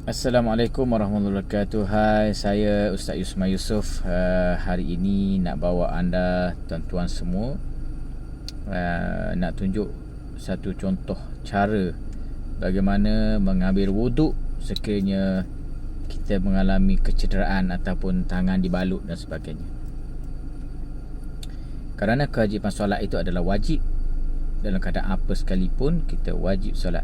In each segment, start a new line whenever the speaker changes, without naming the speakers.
Assalamualaikum warahmatullahi wabarakatuh. Hai, saya Ustaz Yusma Yusof. Hari ini nak bawa anda tuan-tuan semua nak tunjuk satu contoh cara bagaimana mengambil wuduk sekiranya kita mengalami kecederaan ataupun tangan dibalut dan sebagainya. Kerana kewajipan solat itu adalah wajib, dalam keadaan apa sekalipun kita wajib solat.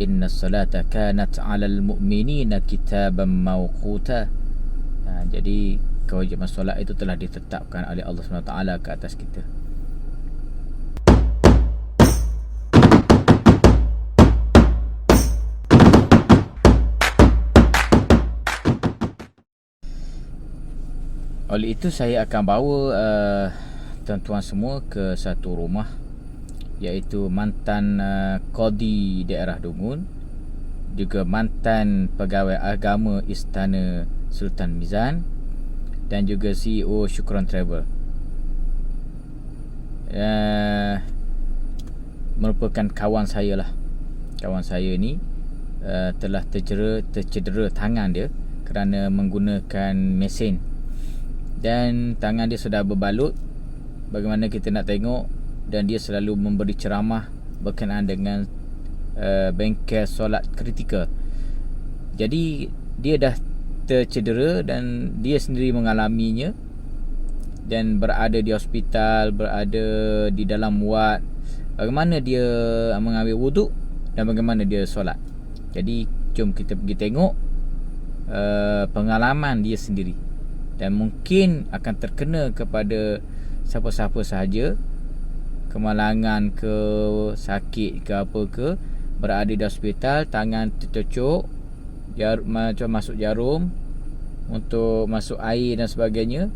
Inna salata kanat 'alal mu'minina kitaban mawquta. Jadi kewajipan solat itu telah ditetapkan oleh Allah SWT ke atas kita. Oleh itu saya akan bawa tuan-tuan semua ke satu rumah, iaitu mantan Qadi daerah Dungun, juga mantan pegawai agama Istana Sultan Mizan, dan juga CEO Shukron Travel. Merupakan kawan saya lah. Kawan saya ni telah tercedera tangan dia kerana menggunakan mesin, dan tangan dia sudah berbalut. Bagaimana kita nak tengok, dan dia selalu memberi ceramah berkenaan dengan bengkel solat kritikal. Jadi dia dah tercedera dan dia sendiri mengalaminya, dan berada di hospital, berada di dalam ward. Bagaimana dia mengambil wuduk dan bagaimana dia solat. Jadi jom kita pergi tengok pengalaman dia sendiri, dan mungkin akan terkena kepada siapa-siapa sahaja, kemalangan ke, sakit ke apa ke, berada di hospital, tangan tercocok, macam masuk jarum untuk masuk air dan sebagainya,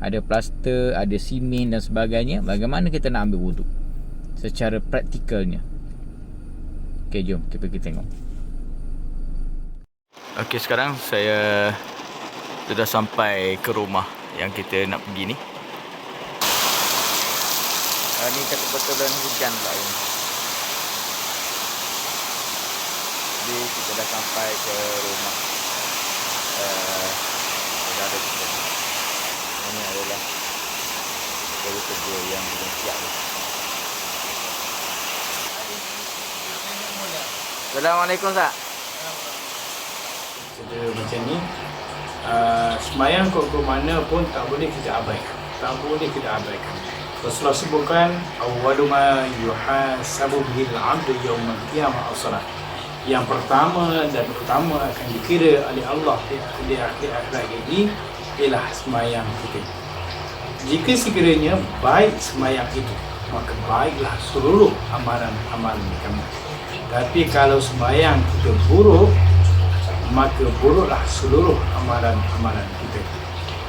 ada plaster, ada simen dan sebagainya. Bagaimana kita nak ambil wuduk secara praktikalnya? Okey, jom kita pergi tengok. Okey, sekarang saya sudah sampai ke rumah yang kita nak pergi ni. Ni kebetulan hujan pula ini. Jadi kita dah sampai ke rumah saudara kita. Ini adalah kerja yang belum siap. Assalamualaikum, Ustaz.
Jadi macam ni, semayang ke mana pun tak boleh kita abaikan. Tak boleh kita abaikan. Rasulullah sebutkan awwalu ma yuhasabu bihil 'abdu yaumal qiyamah as-salat. Yang pertama dan utama akan dikira oleh Allah di akhir akhirat ini ialah semayang kita. Jika sekiranya baik semayang itu, maka baiklah seluruh amalan-amalan kamu. Tapi kalau semayang kita buruk, maka buruklah seluruh amalan-amalan kita.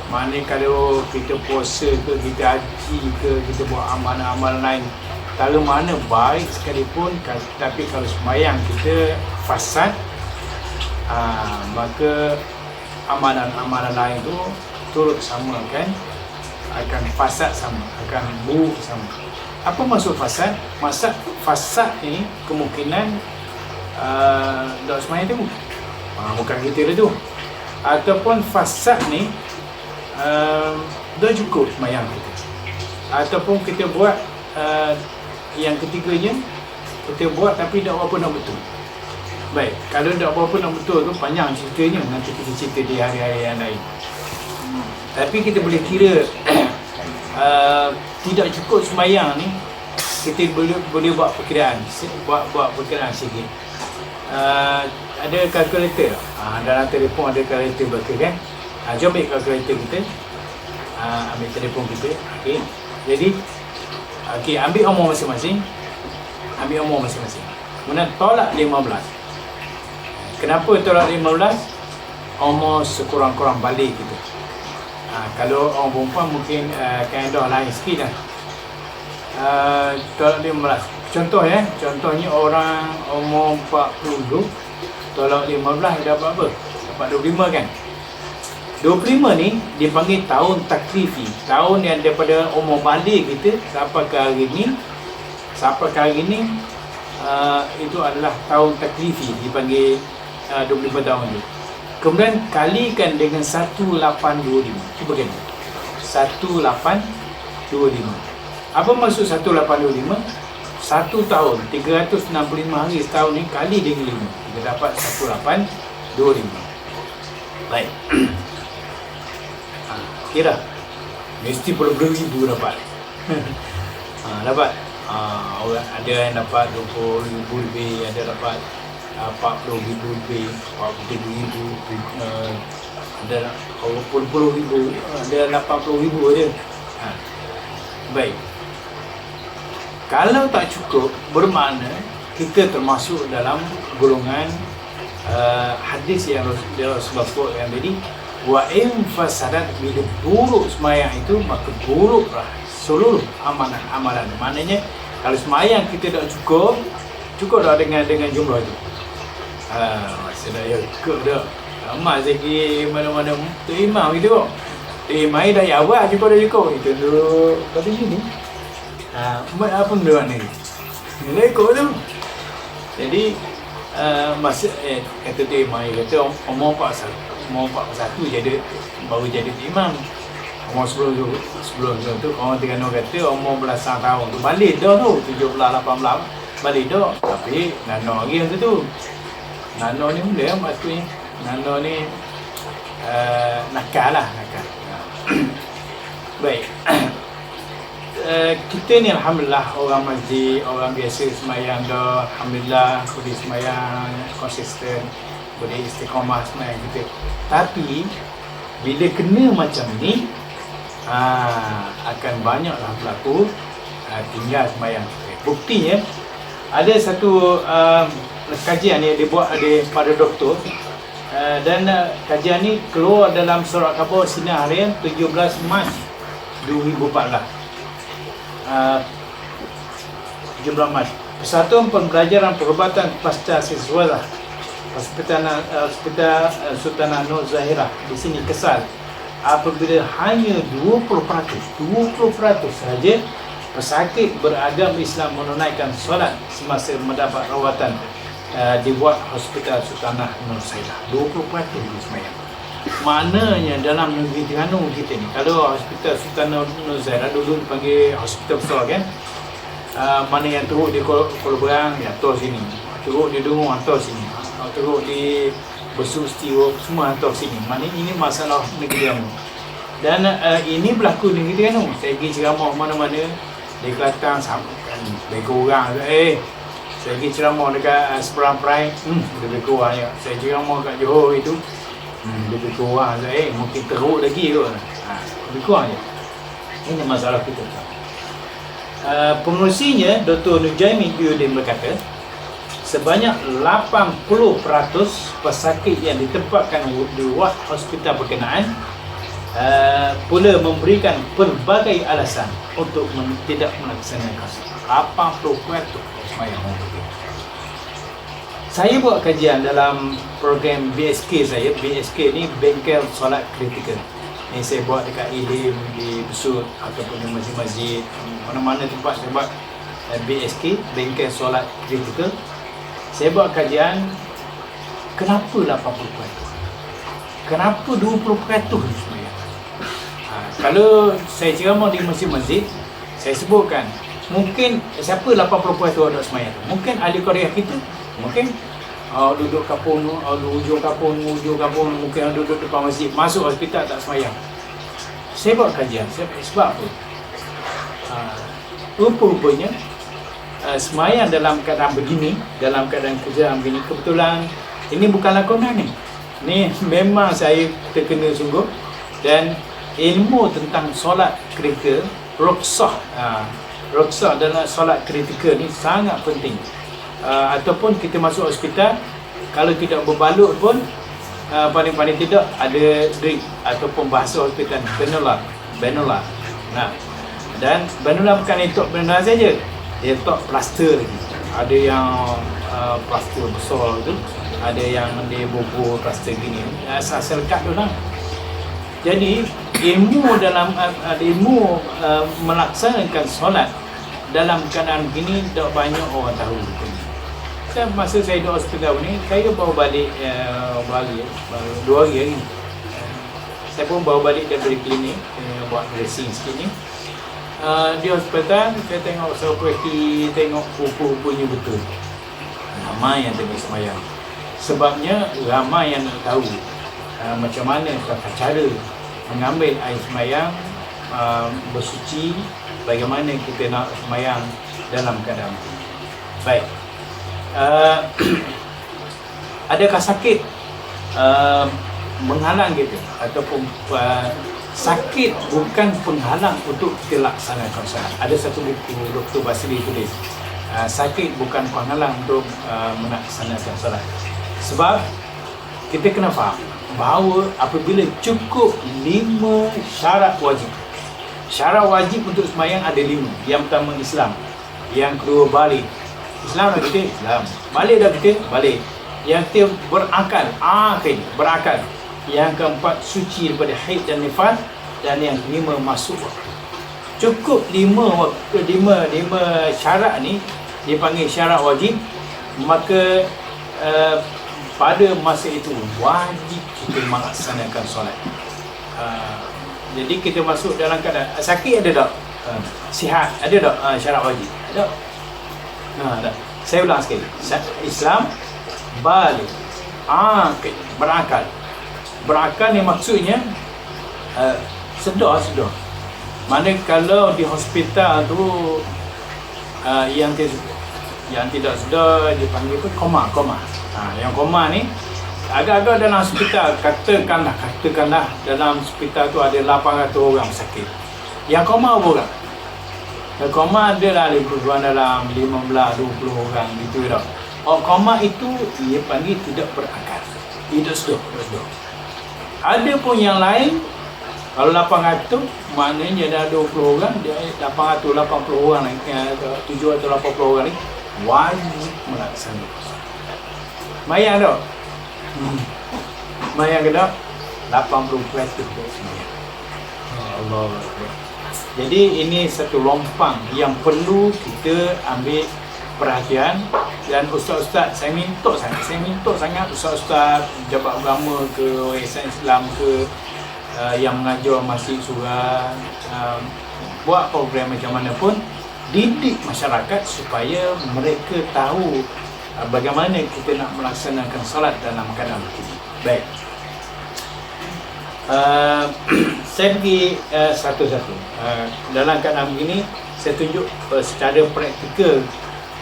Maknanya kalau kita puasa ke, kita haji ke, kita buat amalan-amalan lain, kalau mana baik sekalipun, tapi kalau sembahyang kita fasad, maka amalan-amalan lain tu turut sama akan fasad sama, akan buruk sama. Apa maksud fasad? Fasad ni kemungkinan tak sembahyang tu bukan kita tu, ataupun fasad ni dah cukup semayang kita, ataupun kita buat yang ketiganya, kita buat tapi tak apa nak betul. Baik, kalau tak apa nak betul tu panjang ceritanya, nanti kita cerita di hari-hari yang lain. Tapi kita boleh kira tidak cukup semayang ni, kita boleh buat perkiraan, buat perkiraan sikit. Ada kalkulator, dalam telefon ada kalkulator belaka kan. Jom ambil kalkulator kita, ambil telefon kita. Okey. Jadi ambil umur masing-masing. Kemudian tolak 15. Kenapa tolak 15? Umur sekurang-kurang balik kita. Kalau orang perempuan mungkin kaedah lain sikit dah. Tolak 15. Contohnya orang umur 40 tolak 15 dapat apa? Dapat 25 kan? 25 ni dipanggil tahun taklifi, tahun yang daripada umur balik kita sampai ke hari ni itu adalah tahun taklifi, dipanggil 25 tahun tu. Kemudian kalikan dengan 1825. Cuba kan. 1825. Apa maksud 1825? 1 tahun 365 hari setahun ni kali dengan 5, kita dapat 1825. Baik. Kira mesti beribu dapat. Dapat. Orang ada yang dapat 20,000 lebih, ada dapat 40,000 lebih, 43,000, ada 40,000, ada 80,000 je. Baik. Kalau tak cukup, bermakna kita termasuk dalam golongan hadis yang Rasulullah sebut yang tadi, wa in fasadat, bila buruk sembahyang itu maka buruklah seluruh amalan. Maknanya kalau sembahyang kita tak cukup dah dengan jumlah itu. Sudah ya cukup dah. Amat lagi mana-mana tu imam gitu kok. Mai dah ya awal cukup dah cukup. Itu dulu kata sini. Apa benda ni? Nilai ikut tu. Jadi masa kata tu mai kata umur 41 jadi baru jadi imam. Umur sebelum tu orang Terengganu kata umur belasan tahun tu balik dah tu 17 18 balik dah, tapi nano lagi masa tu. Nano ni benda maksudnya nano ni nakal. Baik. Kita ni alhamdulillah orang masjid, orang biasa semayang dah, alhamdulillah boleh semayang konsisten, boleh istiqamah semayang kita. Tapi bila kena macam ni akan banyaklah berlaku tinggal semayang. Buktinya ada satu kajian yang dibuat oleh para doktor, dan kajian ni keluar dalam surat khabar Sinar Harian 17 Mac 2014. 17 Mac. Persatuan Pembelajaran Perubatan Pasca Siswa Hospital Sultanah Nur Zahirah di sini kesal apabila hanya 20% sahaja pesakit beragama Islam menunaikan solat semasa mendapat rawatan dibuat Hospital Sultanah Nur Zahirah. 20% semayang. Maknanya dalam negeri Terengganu kita ni, kalau Hospital Sultanah Nur Zahirah dulu dipanggil hospital besar kan, mana yang teruk di Kuala Berang, ya hantar sini, teruk di Dungun, hantar sini, teruk di Besustiwa, semua hantar sini. Maknanya ini masalah negeri Terengganu. Dan ini berlaku di negeri Terengganu. Saya pergi ceramah mana-mana di Kelantan, kan lebih kurang saya pergi ceramah dekat Seberang Perai, lebih kurang ya. Saya ceramah kat Johor itu, lebih kurang mungkin teruk lagi kot. Lebih kurang je. Ini masalah kita. Pengurusinya Dr. Nujaimi Udin berkata, sebanyak 80% pesakit yang ditempatkan di wad hospital berkenaan pula memberikan pelbagai alasan untuk tidak melaksanakan solat. 80% semayang orang putih. Saya buat kajian dalam program BSK saya. BSK ni Bengkel Solat Kritikal. Ini saya buat dekat Ilim, di Besut ataupun di masjid-masjid, mana-mana tempat saya buat BSK, Bengkel Solat Kritikal. Saya buat kajian kenapa 80%? Kenapa 20% ni sebenarnya? Kalau saya ceramah di masjid-masjid, saya sebutkan mungkin siapa 80% ada semayang tu? Mungkin ahli Korea kita, mungkin duduk kapung, ujung kapung, mungkin duduk depan masjid, masuk hospital tak semayang. Saya buat kajian, sebab apa? Rupa-rupanya semayang dalam keadaan begini, dalam keadaan kejam begini, kebetulan ini bukan lakonan ni. Ni memang saya terkena sungguh, dan ilmu tentang solat kritikal, ruksah dalam solat kritikal ni sangat penting. Ataupun kita masuk hospital, kalau tidak berbalut pun paling-paling tidak ada drip ataupun bahasa hospital Benula. Dan Benula bukan letak Benula saja, dia letak plaster lagi. Ada yang plaster besar tu, ada yang dia bubur plaster gini, asal lekat tu lah. Jadi ilmu dalam melaksanakan solat dalam keadaan begini tak banyak orang tahu. pasal masa saya duduk hospital ni, saya baru balik baru 2 hari lagi. Saya pun baru balik daripada klinik, buat dressing sikit ni. Di hospital, saya tengok seperti tengok rupa-rupanya betul. Ramai yang tengok semayang. Sebabnya ramai yang nak tahu macam mana tata cara mengambil air semayang, bersuci, bagaimana kita nak semayang dalam keadaan itu. Baik. Adakah sakit menghalang kita ataupun sakit bukan penghalang untuk kita laksanakan solat? Ada satu buku Dr. Basri tulis, sakit bukan penghalang untuk melaksanakan solat. Sebab kita kena faham bahawa apabila cukup 5 syarat wajib. Syarat wajib untuk sembahyang ada 5. Yang pertama Islam, yang kedua balik. Islam dah kita, Islam. Balik dah kita, balik. Yang ketiga berakal, berakal. Yang keempat suci daripada haid dan nifas, dan yang kelima masuk waktu. Cukup 5 syarat ni dipanggil syarat wajib, maka pada masa itu wajib kita melaksanakan solat. Jadi kita masuk dalam keadaan sakit ada tak? Sihat ada tak? Syarat wajib ada? Tak. Saya ulang sekali. Islam, balik, berakal. Berakal ni maksudnya sedar. Mana kalau di hospital tu yang tidak sedar dipanggil tu koma. Yang koma ni agak-agak dalam hospital, katakanlah dalam hospital tu ada 800 orang sakit. Yang koma berapa orang? Yang koma adalah lebih kurang dalam 15-20 orang gitu tau. Koma itu dia panggil tidak berakal, tidak sedar. Ada pun yang lain, kalau 800 maknanya ada 20 orang, dia 880 orang lagi, 7 atau 80 orang ni wajib melaksanakan. Mayang tak? Mayang ke tak? 80% semayang. Allah. Jadi ini satu lompang yang perlu kita ambil perhatian. Dan ustaz-ustaz, saya minta sangat ustaz-ustaz Jabat Agama ke, Yayasan Islam ke, yang mengajar masjid surah, buat program macam mana pun, didik masyarakat supaya mereka tahu bagaimana kita nak melaksanakan solat dalam keadaan begini. Baik. Saya pergi satu-satu. Dalam keadaan begini, saya tunjuk secara praktikal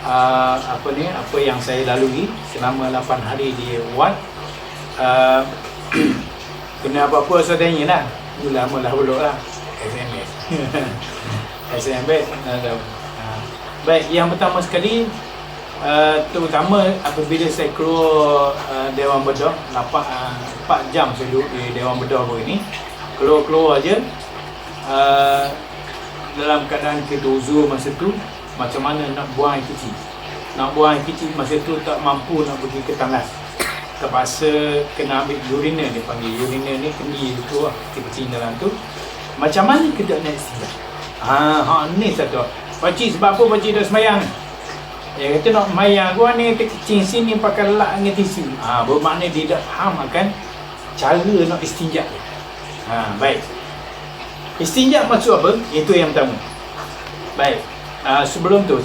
apa yang saya lalui selama 8 hari di ward. Kena apa-apa saya tanya lah. Lama lah belum lah. SMS. SMS. Baik, yang pertama sekali, terutama apabila saya keluar Dewan Bedah, 4 jam saya duduk di Dewan Bedah ini, keluar je, dalam keadaan kita uzur masa tu, macam mana nak buang air kecil. Nak buang air kecil masa tu tak mampu nak pergi ke tandas, terpaksa kena ambil uriner, dia panggil uriner ni, kendi tu lah, kecil dalam tu. Macam mana kita nak istinja? Ni satu. Pakcik, sebab apa pakcik dah sembahyang? Dia kata nak mayang gua ni kecil sini pakai lak dengan tisu. Bermakna dia dah faham akan cara nak istinja. Baik. Istinja maksud apa? Itu yang pertama. Baik. Sebelum tu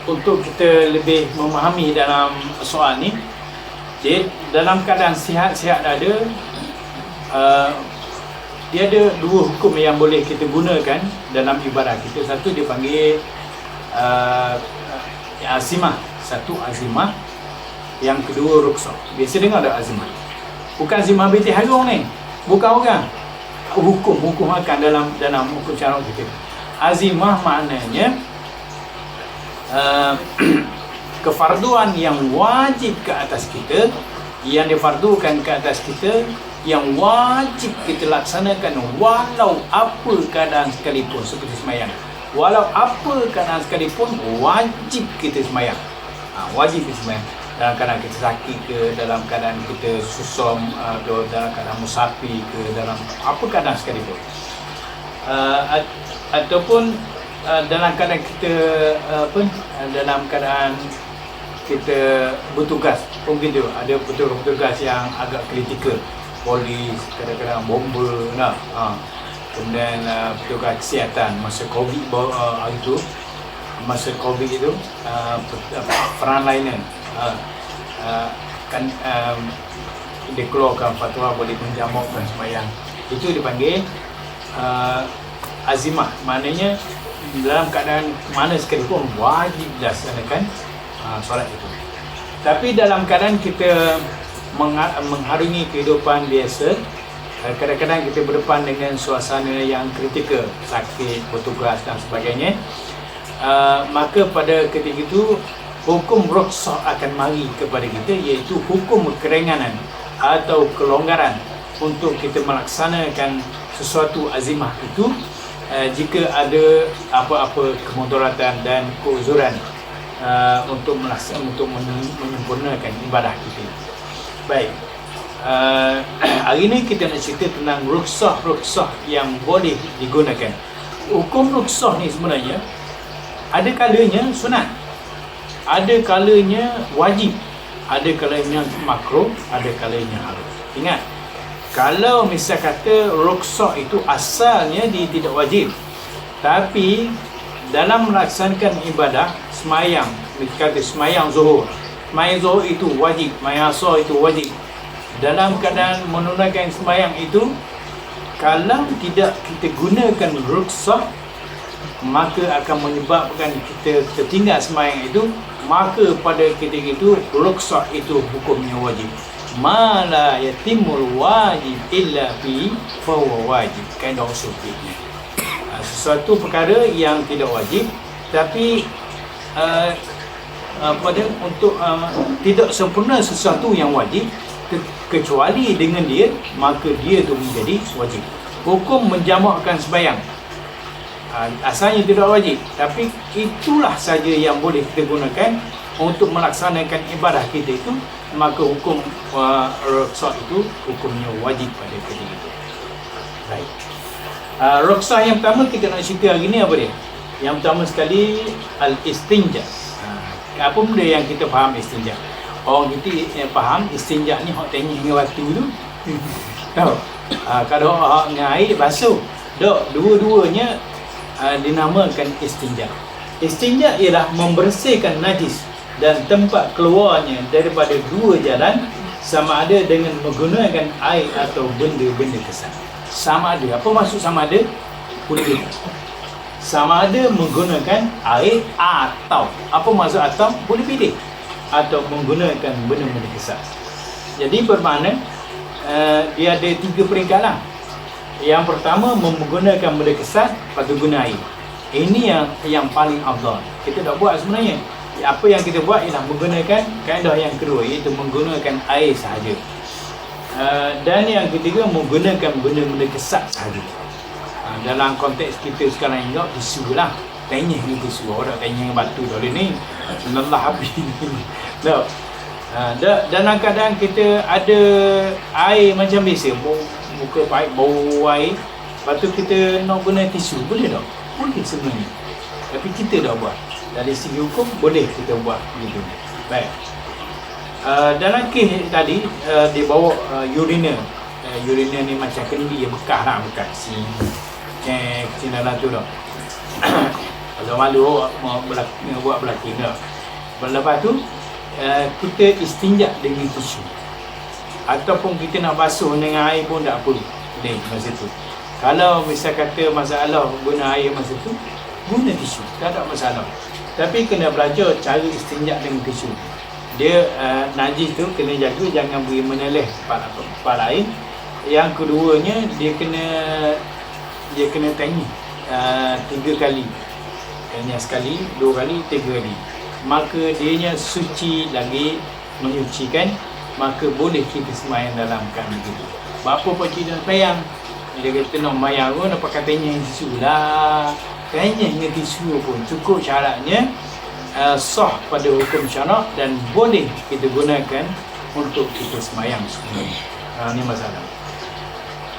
untuk kita lebih memahami dalam soal ni, dalam keadaan sihat-sihat ada, dia ada 2 hukum yang boleh kita gunakan dalam ibadah kita. Satu dia panggil azimah. Satu azimah, yang kedua ruksah. Biasa dengar tak azimah? Bukan azimah binti Harun ni, bukan orang. Hukum akan dalam hukum syarak kita. Azimah maknanya kefarduan yang wajib ke atas kita, yang difardukan ke atas kita, yang wajib kita laksanakan walau apa keadaan sekalipun, seperti sembahyang. Walau apa keadaan sekalipun wajib kita sembahyang. Wajib kita sembahyang. Dalam keadaan kita sakit ke, dalam keadaan kita susam, dalam keadaan musafir ke, dalam apa keadaan sekalipun. Ataupun dalam keadaan kita dalam keadaan kita bertugas pun gitu, ada petugas yang agak kritikal, polis, kadang-kadang bomber lah, kemudian petugas kesihatan masa COVID hari tu, masa COVID itu frontliner kan dia keluarkan fatwa boleh menjamakkan sembahyang, itu dipanggil azimah, maknanya dalam keadaan mana sekalipun wajib dilaksanakan solat itu. Tapi dalam keadaan kita mengharungi kehidupan biasa, kadang-kadang kita berdepan dengan suasana yang kritikal, sakit, bertugas dan sebagainya, maka pada ketika itu hukum rukhsah akan mari kepada kita, iaitu hukum keringanan atau kelonggaran untuk kita melaksanakan sesuatu azimah itu jika ada apa-apa kemudaratan dan keuzuran untuk menyempurnakan ibadah kita. Baik, hari ini kita nak cerita tentang rukhsah yang boleh digunakan. Hukum rukhsah ni sebenarnya ada kalanya sunat, ada kalanya wajib, ada kalanya makruh, ada kalanya harus. Ingat, kalau misal kata rukhsah itu asalnya dia tidak wajib, tapi dalam melaksanakan ibadah semayang, kata semayang zuhur itu wajib, semayang asar itu wajib. Dalam keadaan menunaikan semayang itu, kalau tidak kita gunakan rukhsah, maka akan menyebabkan kita tertinggal semayang itu, maka pada ketika itu rukhsah itu hukumnya wajib. Ma la yatimul wajib illa fi fahuwa wajib, kaedah usul fikih. Sesuatu perkara yang tidak wajib, tapi untuk tidak sempurna sesuatu yang wajib, kecuali dengan dia, maka dia itu menjadi wajib. Hukum menjamakkan sembahyang asalnya tidak wajib, tapi itulah saja yang boleh kita gunakan untuk melaksanakan ibadah kita itu, maka hukum rukhsah itu hukumnya wajib pada ketika itu. Baik. Rukhsah yang pertama kita nak cerita hari ni apa dia? Yang pertama sekali al-istinja. Apa benda yang kita faham istinja? Orang kita faham istinja ni hak tengah dengan batu tu. Tahu? Kalau hak dengan air basuh. Dok, dua-duanya dinamakan istinja. Istinja ialah membersihkan najis dan tempat keluarnya daripada dua jalan, sama ada dengan menggunakan air atau benda-benda kesan. Sama ada, apa maksud sama ada? Boleh sama ada menggunakan air atau, apa maksud atau? Boleh pilih, atau menggunakan benda-benda kesan. Jadi bermakna dia ada 3 peringkat lah. Yang pertama, menggunakan benda kesan, lepas tu guna air. Ini yang paling afdal. Kita tak buat sebenarnya. Apa yang kita buat ialah menggunakan kaedah yang kedua, iaitu menggunakan air sahaja. Dan yang ketiga, menggunakan benda-benda kesat sahaja. Dalam konteks kita sekarang ni, tisu lah. Tenyih ni tisu. Orang tenyih dengan batu dah ni. Lelah habis ni. Dalam keadaan kita ada air macam biasa, muka paip, bau air, lepas tu kita nak guna tisu, boleh tak? Boleh sebenarnya. Tapi kita dah buat. Dari segi hukum, boleh kita buat begitu. Baik. Dalam kes tadi, dia bawa urinal. Urinal ni macam kendi yang bekas lah, bekas kecil dalam tu dah. Kalau malu buat belakang dah. Lepas tu, kita istinjak dengan tisu. Ataupun kita nak basuh dengan air pun tak apa. Boleh masa tu. Kalau misal kata masalah guna air masa tu, guna tisu, tak ada masalah. Tapi kena belajar cara istinjak dengan tisu. Dia najis tu kena jaga jangan beri meneleh tempat lain. Yang keduanya, dia kena tangi 3 kali. Tanya sekali, 2 kali, 3 kali. Maka dianya suci lagi, menyucikan, maka boleh kita sembahyang dalam keadaan begitu. Bapa pakcik dan sayang, dia kata nak sembahyang pun nak pakai tanya tisu lah. Tanya dengan tisu pun cukup syaratnya sah pada hukum syarak dan boleh kita gunakan untuk kita sembahyang sebenarnya. Ini masalah.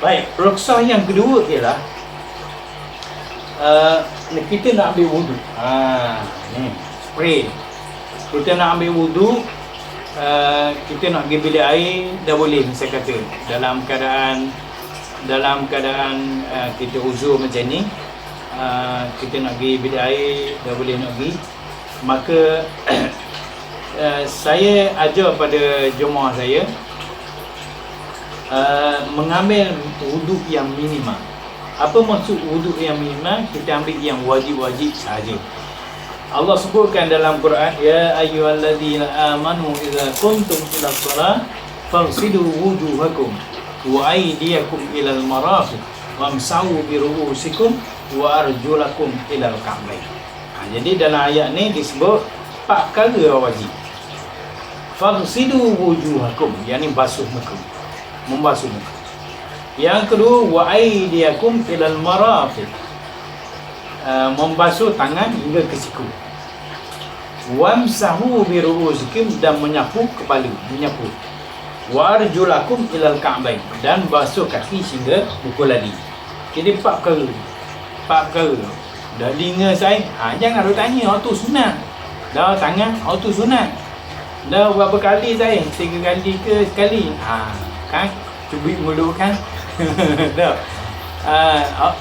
Baik, rukhsah yang kedua ialah kita nak ambil wudu. Ni spray. Kita nak ambil wudu, kita nak pergi bilik air dah boleh, saya kata dalam keadaan kita uzur macam ni, kita nak pergi bilik air dah boleh nak pergi, maka saya ajar pada jemaah saya mengambil wuduk yang minimal. Apa maksud wuduk yang minimal? Kita ambil yang wajib-wajib saja. Allah sebutkan dalam Quran, ya ayyuhallazina amanu idza qumtum ila shalah faghsilu wujuhakum wa aydiyakum ila al-marafiq wamsahu bi ru'usikum wa arjulakum ila al-ka'bayn. Jadi dalam ayat ni disebut 4 perkara wajib. Faghsilu wujuhakum, yakni basuh muka, membasuh muka. Yang kedua, wa aydiyakum ila al-marafiq, membasuh tangan hingga ke siku. Wamsahu bi ru'usikum, dan menyapu kepala, menyapu. Wa arjulakum ilal ka'bayn, dan basuh kaki hingga buku ladi. Jadi 4 perkara. 4 perkara. Dah dengar saya, jangan duk tanya tu sunat. Dah tangan tu sunat. Dah berapa kali saya? 3 kali ke sekali? Kan cubit mulut kan. Dah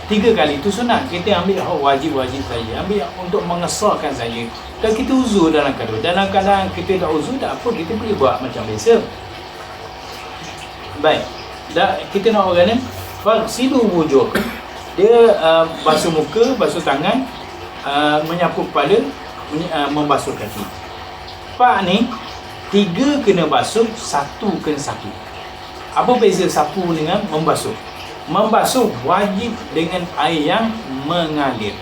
3 kali tu sunat. Kita ambil wajib-wajib saja, ambil untuk mengesahkan saja. Dan kita uzur dalam keadaan kita tak uzur, tak apa, kita boleh buat macam biasa. Baik, kita nak orang ni faghsilu wujuhakum, dia basuh muka, basuh tangan, menyapu kepala, membasuh kaki. 4 ni, 3 kena basuh, 1 kena sapu. Apa beza sapu dengan membasuh? Membasuh wajib dengan air yang mengalir.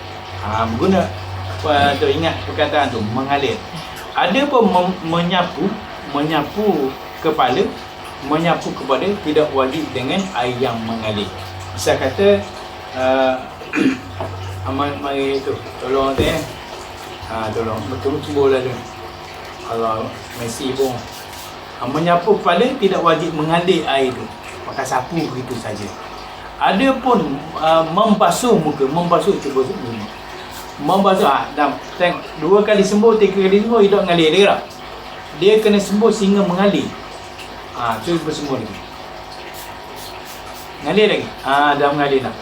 Guna ingat perkataan tu, mengalir. Ada pun menyapu kepala, menyapu kepada tidak wajib dengan air yang mengalir. Bisa kata mari tu tolong saya. Tolong betul-betul lah tu. Kalau Messi pun menyapu kepala tidak wajib mengalir air tu, pakai sapu begitu saja. Ada pun membasuh muka, membasuh cuba sembuh. Membasuh dah tengok 2 kali sembuh, 3 kali sembuh, tidak mengalir dia tak? Dia kena sembuh sehingga mengalir. Cuba sembuh lagi. Mengalir lagi. Dah mengalir dah.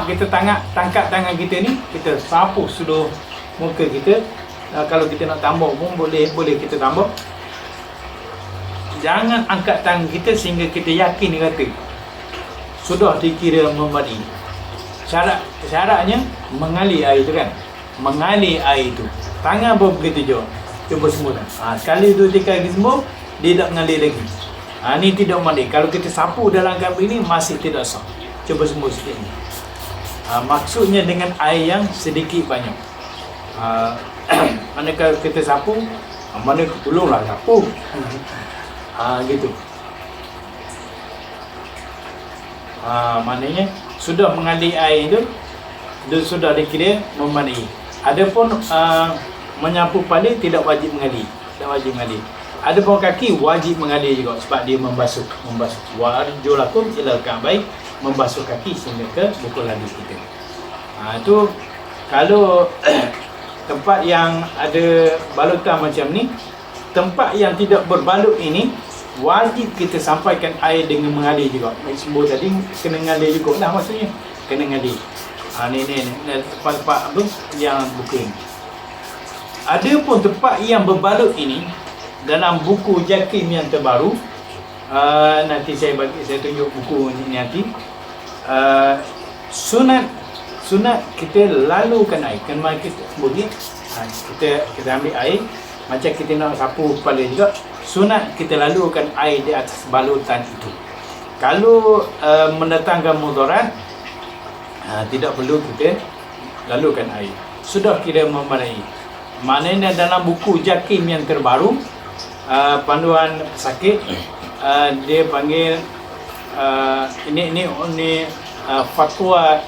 Kita tangkap tangan kita ni, kita sapu seluruh muka kita. Kalau kita nak tambah pun boleh kita tambah. Jangan angkat tangan kita sehingga kita yakin kata sudah dikira membadi. Syaratnya mengalir air tu kan. Mengalir air tu. Tangan pun begitu juga. Cuba sembuh dah. Sekali 2-3 kali sembuh, dia tak mengalir lagi. Ni tidak mengalir. Kalau kita sapu dalam gambar ini masih tidak sah. Cuba sembuh sikit ni. Maksudnya dengan air yang sedikit banyak. Manakala kita sapu, mana tolonglah sapu. Gitu. Maknanya sudah mengalir air itu, dia sudah dikira memadai. Adapun menyapu kepala tidak wajib mengalir, tidak wajib mengalir. Adapun kaki wajib mengalir juga sebab dia membasuh. Wa arjulakum ilal ka'bayn, membasuh kaki sehingga ke buku ladi kita. Itu kalau tempat yang ada balutan macam ni. Tempat yang tidak berbalut ini wajib kita sampaikan air dengan mengalir juga. Sembuh tadi kena mengalir juga lah maksudnya. Kena mengalir. Ni tempat-tempat apa yang buku ni. Ada pun tempat yang berbalut ini dalam buku Jakim yang terbaru. Nanti saya tunjuk buku ni nanti. Sunat kita lalukan air. Kan mari kita boleh kita ambil air macam kita nak sapu kepala juga. Sunat kita lalukan air di atas balutan itu. Kalau mendatangkan mudarat, tidak perlu kita lalukan air. Sudah kira memadai. Maknanya dalam buku Jakim yang terbaru, panduan pesakit, dia panggil ini fatwa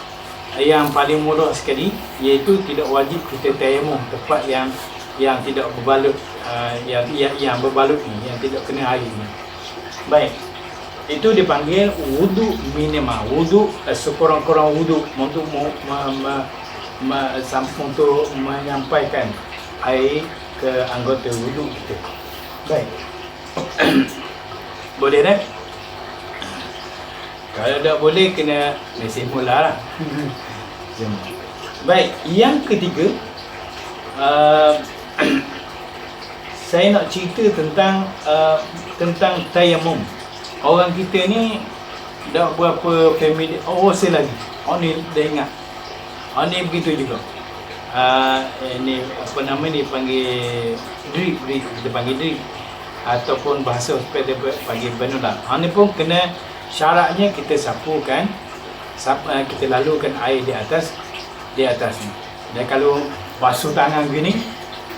yang paling mudah sekali, iaitu tidak wajib kita tayamum tempat yang tidak berbalut, yang berbalut ni, yang tidak kena air ni. Baik, itu dipanggil wuduk minimal. Wuduk sekurang-kurang wuduk untuk untuk menyampaikan air ke anggota wuduk kita. Baik. Boleh dah? Kalau tak boleh, kena mesej mula lah. Baik, yang ketiga, saya nak cerita tentang tayamum. Orang kita ni dah berapa family, saya lagi. Ni dah ingat. Ni begitu juga. Ni apa nama ni, panggil drip, kita panggil drip, ataupun bahasa hospital panggil benulang. Ni pun kena, syaratnya kita sapukan, kita lalukan air di atas ni. Dan kalau basuh tangan gini,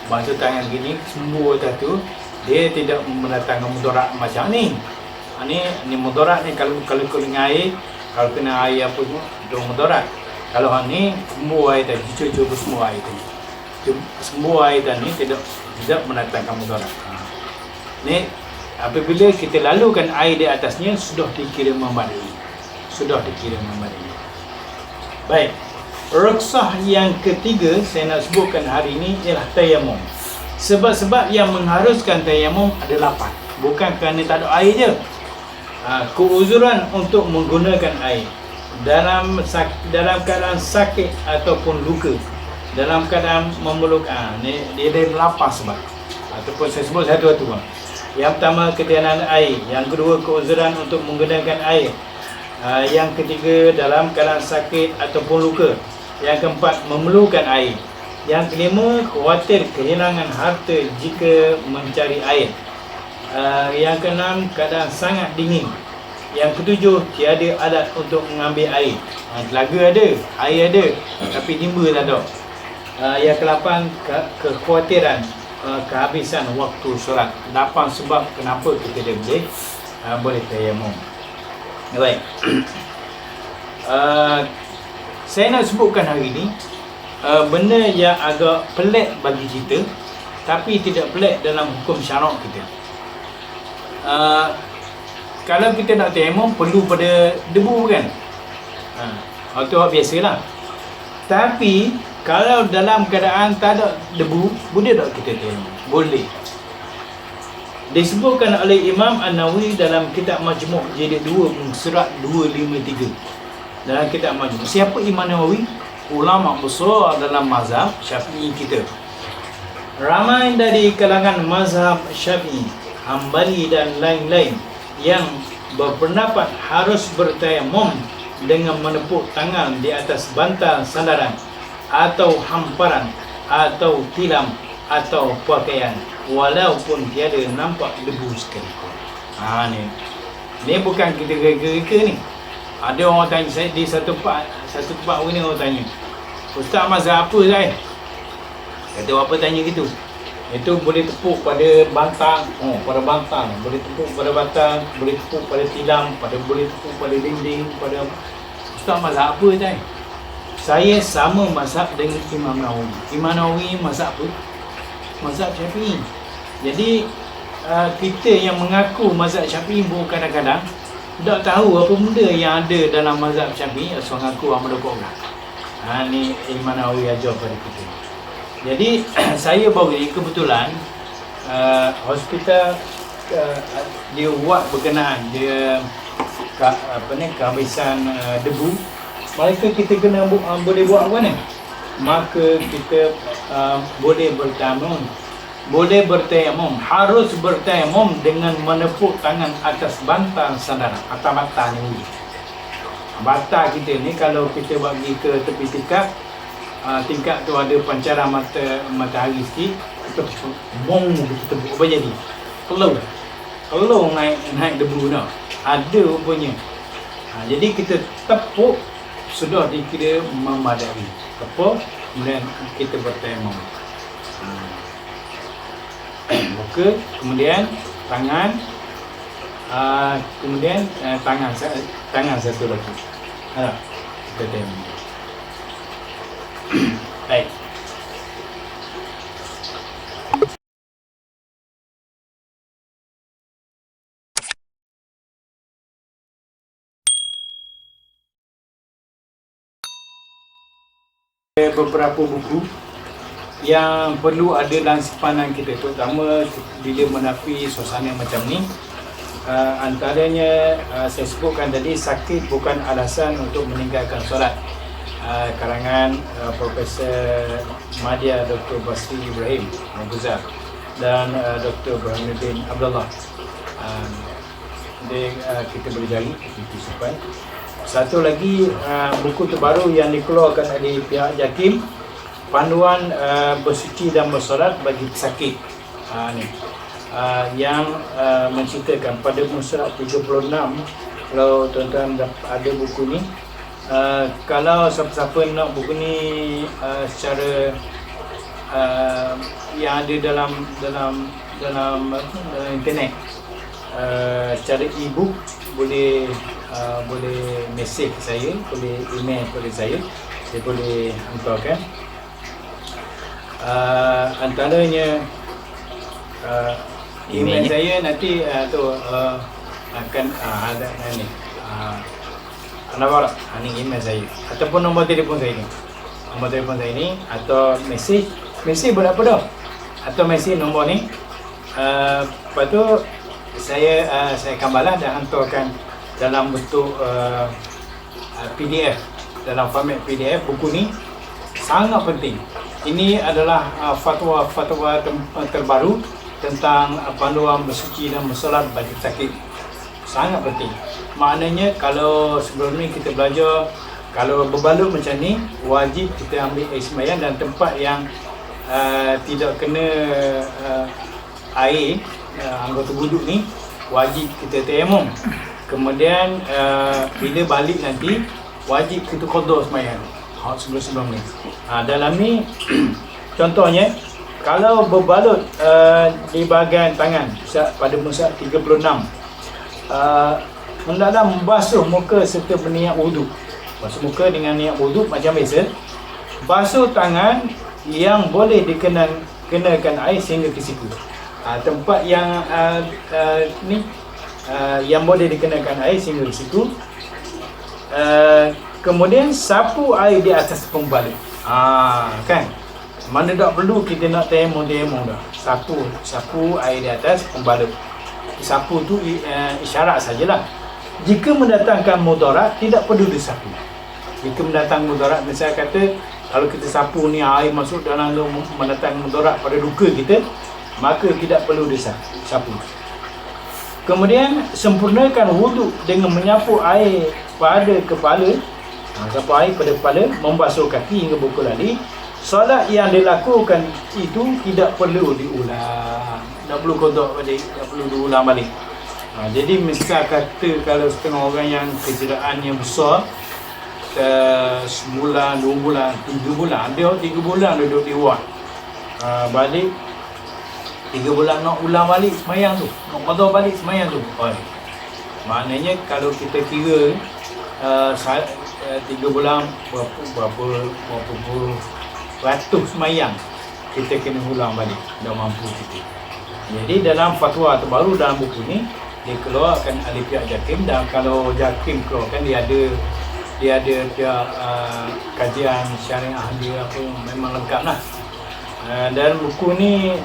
sembuh atas tu, dia tidak mendatangkan mudarat macam ni. Ni mudarat ni, kalau kena air, kalau kena air apa semua, dia mudarat. Kalau ni sembuh air tadi, cuba sembuh air tadi. Sembuh air tadi tidak mendatangkan mudarat. Ni apabila kita lalukan air di atasnya, sudah dikira memadai. Baik. Rukhsah yang ketiga saya nak sebutkan hari ini ialah tayamum. Sebab-sebab yang mengharuskan tayamum ada 8. Bukan kerana tak ada air je. Keuzuran untuk menggunakan air dalam keadaan sakit ataupun luka, dalam keadaan memerlukan, dia ada 8 sebab. Ataupun saya sebut satu-satu. Yang pertama, ketiadaan air. Yang kedua, keuzuran untuk menggunakan air. Yang ketiga, dalam keadaan sakit ataupun luka. Yang keempat, memerlukan air. Yang kelima, khawatir kehilangan harta jika mencari air. Yang keenam, keadaan sangat dingin. Yang ketujuh, tiada alat untuk mengambil air. Telaga ada, air ada, tapi timba tak ada. Yang ke-8, kekhawatiran kehabisan waktu solat. 8 sebab kenapa kita boleh tayamum. Baik. Saya nak sebutkan hari ini benda yang agak pelik bagi kita, tapi tidak pelik dalam hukum syarak kita. Kalau kita nak tayamum, perlu pada debu kan? Itu biasalah. Tapi kalau dalam keadaan tak ada debu, boleh tak kita tayamum? Boleh. Disebutkan oleh Imam An-Nawawi dalam kitab Majmu' jilid 2 surat 253. Dalam kitab Majmu'. Siapa Imam Nawawi? Ulama besar dalam mazhab Syafi'i kita. Ramai dari kalangan mazhab Syafi'i, Hambali dan lain-lain yang berpendapat harus bertayamum dengan menepuk tangan di atas bantal sandaran atau hamparan atau tilam atau pakaian, walaupun tiada nampak debu sekalipun. Ni bukan kita reka-reka ni. Ada orang tanya saya di satu tempat ini, orang tanya, "Ustaz, mazhab apa saya?" Kata apa tanya gitu. Itu boleh tepuk pada bantang, pada bantang, boleh tepuk pada bantang, boleh tepuk pada tilam, boleh tepuk pada dinding, pada. Ustaz, mazhab apa saya? Saya sama mazhab dengan Imam Nawawi. Imam Nawawi mazhab apa? Mazhab Syafi'i. Jadi kita yang mengaku mazhab Syafi'i pun kadang-kadang tak tahu apa benda yang ada dalam mazhab Syafi'i, asal mengaku Ahmad Qur'an. Ni Imam Nawawi ajar pada kita. Jadi saya baru ni kebetulan hospital dia buat berkenaan dia kehabisan debu. Maka kita kena boleh buat apa ni? Maka kita boleh bertayamum, harus bertayamum dengan menepuk tangan atas bantal sandaran, atas bantal ni. Bantal kita ni kalau kita bagi ke tepi tingkat tu ada pancaran matahari sikit, kita tepuk apa jadi? Kalau naik debu dah. Ada rupanya. Jadi kita tepuk sudah dikira memadai. Tepuk kemudian kita bertayamum. Muka, kemudian tangan, kemudian tangan satu lagi. Kita tayamum. Baik. beberapa buku yang perlu ada dalam simpanan kita, terutama bila menapi suasana macam ni. Antaranya saya sebutkan tadi, sakit bukan alasan untuk meninggalkan solat, karangan Profesor Madya Dr. Basri Ibrahim Al-Ghuzal dan Dr. Burhanuddin Abdullah. Kita boleh cari, kita simpan. Satu lagi buku terbaru yang dikeluarkan oleh pihak JAKIM, Panduan Bersuci dan Bersolat bagi Pesakit, ni yang menceritakan pada muka 36. Kalau tuan-tuan ada buku ni, kalau siapa-siapa nak buku ni secara yang ada dalam internet, secara e-book, boleh mesej saya, boleh email kepada saya boleh hantarkan. Antaranya email saya nanti akan ada ni Anwar, ni email saya ataupun nombor telefon saya ni, atau mesej boleh apa dah, atau mesej nombor ni. Lepas tu saya akan balas dan hantarkan dalam bentuk PDF, dalam format PDF. Buku ni sangat penting. Ini adalah fatwa-fatwa terbaru tentang panduan bersuci dan bersolat bagi sakit. Sangat penting. Maknanya kalau sebelum ni kita belajar, kalau berbalut macam ni, wajib kita ambil air sembahyang, dan tempat yang tidak kena air anggota wuduk ni, wajib kita tayamum. Kemudian bila balik nanti, wajib kita qada sembahyang sebelum ni. Dalam ni contohnya, kalau berbalut di bahagian tangan pada muka 36, hendaklah membasuh muka serta berniat wuduk. Basuh muka dengan niat wuduk macam biasa. Basuh tangan yang boleh dikenakan air sehingga ke siku. Tempat yang yang boleh dikenakan air sehingga ke siku. Kemudian sapu air di atas pembalut. Kan? Mana tak perlu kita nak tayamum dah. Sapu air di atas pembalut. Sapu tu isyarat sajalah. Jika mendatangkan mudarat, tidak perlu disapu. Jika mendatangkan mudarat, misalnya kata kalau kita sapu ni air masuk dalam tu mendatangkan mudarat pada luka kita, maka tidak perlu disapu. Kemudian sempurnakan wuduk dengan menyapu air pada kepala. Sapu air pada kepala, membasuh kaki hingga buku lali. Solat yang dilakukan itu tidak perlu diulang. Tak perlu qada balik, tak perlu diulang balik. Jadi misal kata kalau setengah orang yang kecederaan besar, sebulan, 2 bulan, 3 bulan, dia 3 bulan duduk di ward, balik 3 bulan nak ulang balik semayang tu, nak qada balik semayang tu. Maknanya kalau kita kira 3 bulan berapa puluh ratus semayang kita kena ulang balik, dah mampu kita. Jadi dalam fatwa terbaru dalam buku ni dikeluarkan oleh pihak JAKIM, dan kalau JAKIM keluarkan, dia ada pihak kajian syariah dia apa, memang lengkap lah. Dan buku ni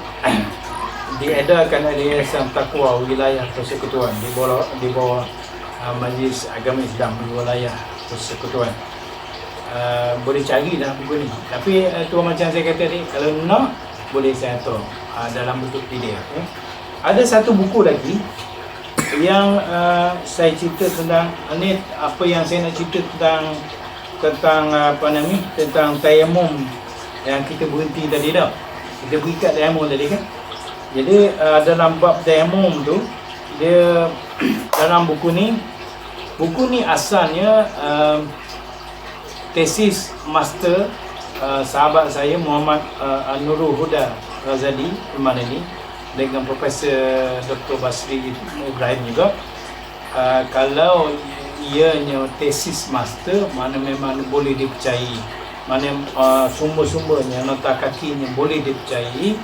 diedarkan oleh Yayasan Taqwa Wilayah Persekutuan di bawah Majlis Agama Islam di wilayah Persekutuan. Boleh cari dalam buku ni. Tapi tu macam saya kata tadi, kalau nak boleh saya hantar dalam bentuk PDF. Ada satu buku lagi yang saya cerita tentang ni, apa yang saya nak cerita tentang apa nama ni, tentang tayamum yang kita berhenti tadi dah. Kita berikat tayamum tadi kan. Jadi dalam bab tayamum tu, dia dalam buku ni asalnya tesis master sahabat saya Muhammad Nurul Huda Razali Al-Madani dengan Profesor Dr. Basri Ibrahim juga. Kalau ianya tesis master, mana memang boleh dipercayai, mana sumber-sumbernya, nota kakinya boleh dipercayai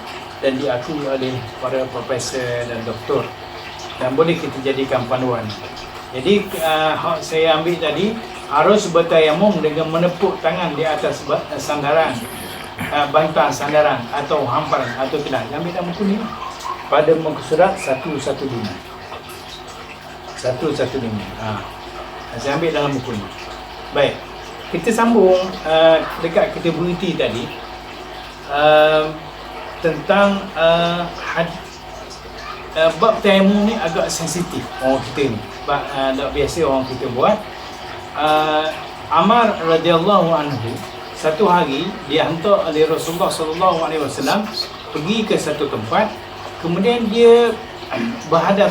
dan diakui oleh para profesor dan doktor, dan boleh kita jadikan panduan. Jadi saya ambil tadi harus bertayamum dengan menepuk tangan di atas sandaran, bantal sandaran atau hamparan atau tidak. Ambil dalam buku ni pada muka surat 115. Saya ambil dalam buku ni. Baik, kita sambung dekat kita berhenti tadi tentang bab tayamum ni agak sensitif orang kita ni. Tak biasa orang kita buat. Amar radhiyallahu anhu satu hari dia hantar oleh Rasulullah sallallahu alaihi wasallam pergi ke satu tempat, kemudian dia berhadap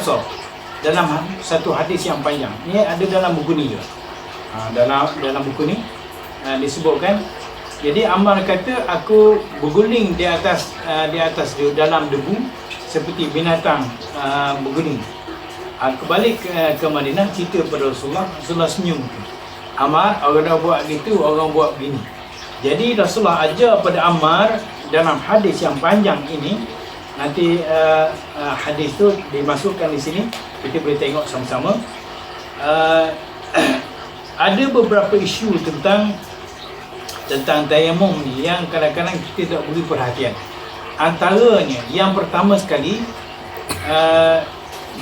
dalam satu hadis yang panjang. Ini ada dalam buku ni juga. Dalam buku ni disebutkan, jadi Ammar kata aku berguling di atas dalam debu seperti binatang berguling. Aku balik ke Madinah, cerita pada Rasulullah senyum. Ammar, orang buat gitu, orang buat begini. Jadi Rasulullah ajar pada Ammar dalam hadis yang panjang ini. Nanti hadis tu dimasukkan di sini, kita boleh tengok sama-sama. Ada beberapa isu tentang tayamum ni yang kadang-kadang kita tak beri perhatian. Antaranya yang pertama sekali,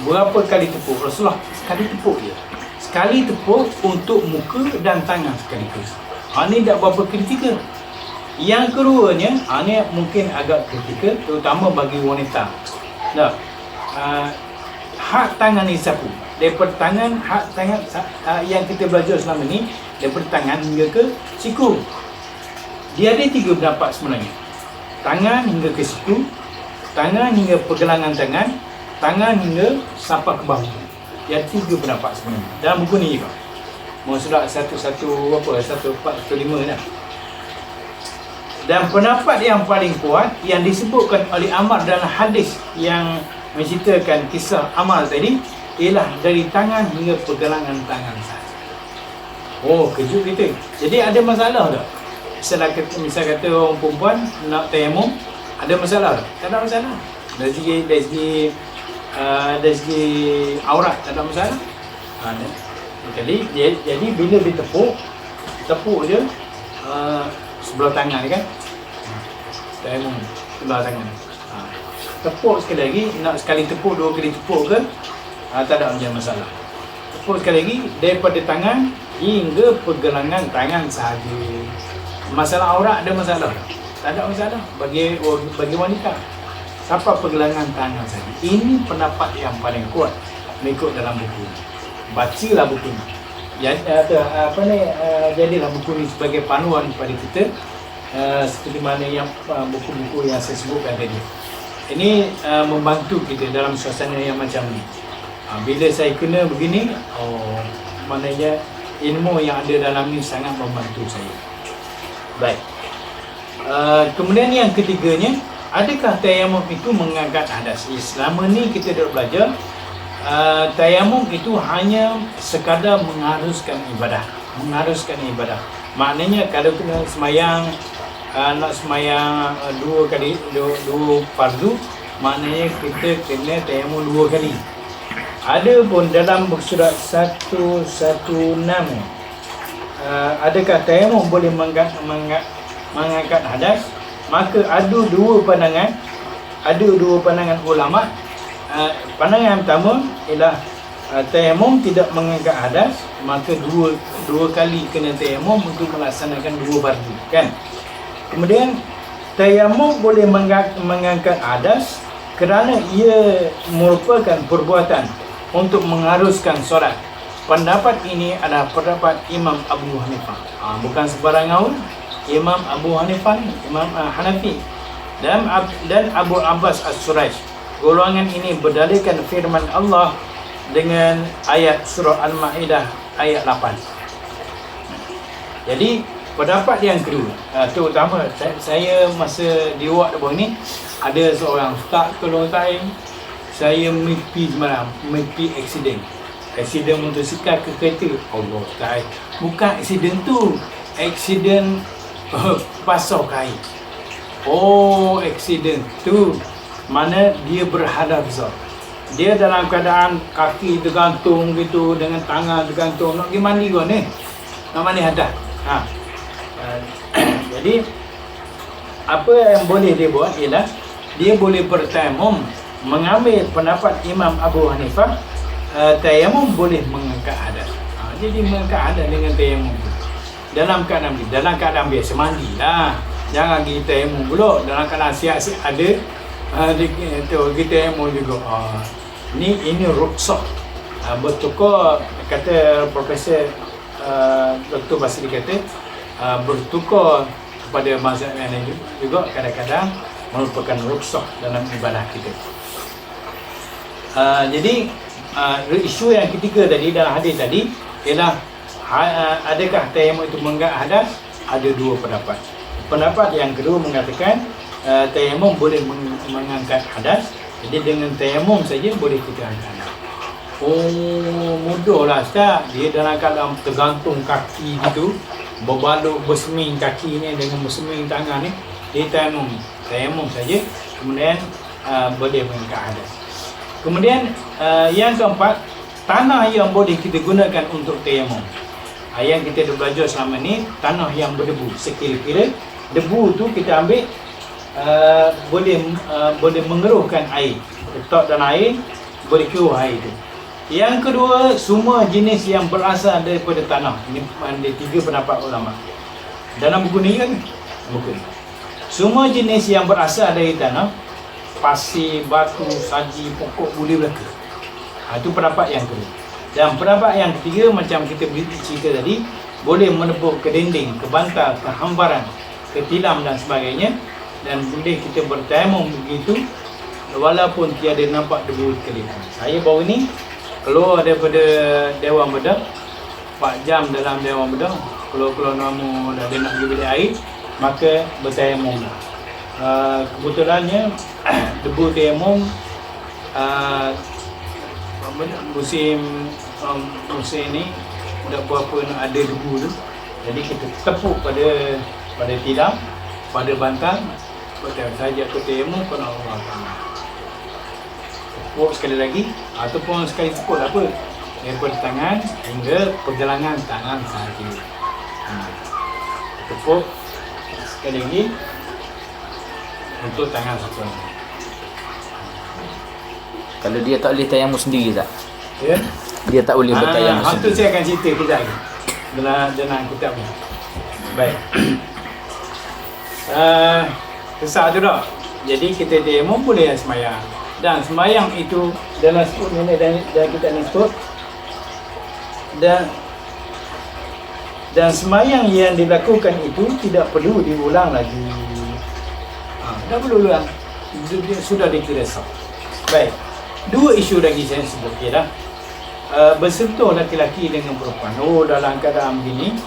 berapa kali tepuk? Rasulullah sekali tepuk je. Sekali tepuk untuk muka dan tangan sekaligus. Ini tak berapa kritikal. Yang keduanya, ini mungkin agak kritikal, terutama bagi wanita. Hak tangan ni sapu. Daripada tangan, hak tangan yang kita belajar selama ni, daripada tangan hingga ke siku. Dia ada 3 pendapat sebenarnya. Tangan hingga ke siku, tangan hingga pergelangan tangan, tangan hingga sampai ke bahu. Dia ada 3 pendapat sebenarnya. Dalam buku ni juga. Surat 1415 dah. Dan pendapat yang paling kuat yang disebutkan oleh Ammar dalam hadis yang menceritakan kisah Ammar tadi ialah dari tangan hingga pergelangan tangan sahaja. Oh, kejut kita. Jadi ada masalah tak? Misal kata orang perempuan nak tayamum, ada masalah tak? Tak ada masalah. Dari segi aurat tak ada masalah. Jadi bila ditepuk je sebelah tangan kan, tayamum sebelah tangan. Tepuk sekali lagi, nak sekali tepuk, 2 kali tepuk ke, tak ada macam masalah. Tepuk sekali lagi daripada tangan hingga pergelangan tangan sahaja. Masalah aurat ada masalah? Tak ada masalah bagi wanita. Sampai pergelangan tangan saja. Ini pendapat yang paling kuat mengikut dalam buku. Bacalah buku ni. Jadilah buku ni sebagai panuan kepada kita, seperti mana yang buku-buku yang saya sebutkan tadi. Ini membantu kita dalam suasana yang macam ni. Bila saya kena begini, maknanya ilmu yang ada dalam ni sangat membantu saya. Baik. Kemudian yang ketiganya, adakah tayamum itu mengangkat hadas? Selama ni kita dah belajar tayamum itu hanya sekadar mengharuskan ibadah. Maknanya kalau kena semayang, nak semayang 2 fardu, maknanya kita kena tayamum 2 kali. Ada pun dalam surat 116, adakah tayamum boleh mengangkat hadas? Maka ada dua pandangan ulama. Pandangan yang pertama ialah tayamum tidak mengangkat hadas, maka dua kali kena tayamum untuk melaksanakan 2 fardu kan. Kemudian tayamum boleh mengangkat hadas kerana ia merupakan perbuatan untuk mengharuskan solat. Pendapat ini adalah pendapat Imam Abu Hanifah. Bukan sembarang orang. Imam Abu Hanifah, Imam Hanafi dan Abu Abbas As-Suraj. Golongan ini berdalilkan firman Allah dengan ayat surah Al-Ma'idah ayat 8. Jadi pendapat yang kedua, terutama saya masa di ward ni ada seorang ustaz tolong saya mimpi semalam, mimpi aksiden motosikal ke kereta. Allah Ta'ala, bukan aksiden tu, aksiden pasau kain. Oh, aksiden tu mana dia berhadap Zat. Dia dalam keadaan kaki tergantung gitu, dengan tangan tergantung, nak pergi mandi kau ni. nama ni hadas. Jadi apa yang boleh dia buat ialah dia boleh bertayamum, mengambil pendapat Imam Abu Hanifah, tayamum boleh mengangkat hadas. Jadi mengangkat hadas dengan tayamum tu. Dalam keadaan biasa mandilah. Jangan kita tayamum pula dalam keadaan siap-siap ada kita tayamum juga. Ini rukhsah. Bertukar, kata Profesor Dr. Basri kata, bertukar kepada mazhab yang lain juga kadang-kadang merupakan rukhsah dalam ibadah kita. Jadi isu yang ketiga tadi dalam hadis tadi ialah adakah tayamum itu mengangkat hadas? Ada dua pendapat. Pendapat yang kedua mengatakan tayamum boleh mengangkat hadas. Jadi dengan tayamum saja boleh kita angkat hadas. Mudahlah Ustaz. Dia dalam keadaan tergantung kaki gitu, berbalut berseming kaki ni dengan berseming tangan ni, dia tayamum saja, kemudian boleh mengangkat hadas. Kemudian yang keempat, tanah yang boleh kita gunakan untuk tayamum. Yang kita dah belajar selama ni, tanah yang berdebu. Sekira-kira debu tu kita ambil, boleh mengeruhkan air, letak dalam air, boleh keruh air tu. Yang kedua, semua jenis yang berasal daripada tanah. Ini ada 3 pendapat ulama dalam buku ni kan, buku ni. Semua jenis yang berasal dari tanah, pasir, batu, saji, pokok, boleh belaka. Itu pendapat yang kedua. Dan pendapat yang ketiga, macam kita cerita tadi, boleh menepuk ke dinding, ke bantal, ke hambaran, ke tilam dan sebagainya, dan boleh kita bertayamum begitu walaupun tiada nampak debu kelihatan. Saya baru ni keluar daripada Dewan Bedah, 4 jam dalam Dewan Bedah, keluar nama dah nak pergi bilik air, maka bertayamum lah. Kebetulannya debu tayamum musim ni tak berapa nak ada debu tu, jadi kita tepuk pada tilam, pada bantal, saja aku tayamum kau nak Allah. Tepuk sekali lagi, ataupun sekali tepuk tak apa, daripada tangan hingga pergelangan tangan sahaja. Tepuk sekali lagi untuk tangan satu.
Kalau dia tak boleh tayamum sendiri tak?
Ya.
Dia tak boleh bertayamum
Itu
sendiri.
saya akan cerita kejap lagi dalam kitab ni. Baik. Kesal tu tak? Jadi kita tayamum boleh sembahyang. Dan sembahyang itu dalam sebut ni dan kita ni sebut, dan sembahyang yang dilakukan itu tidak perlu diulang lagi. Tak perlu ulang. Sudah dikira sah. Baik. 2 isu lagi saya sebut ialah bersentuh laki-laki dengan perempuan. Dalam keadaan begini,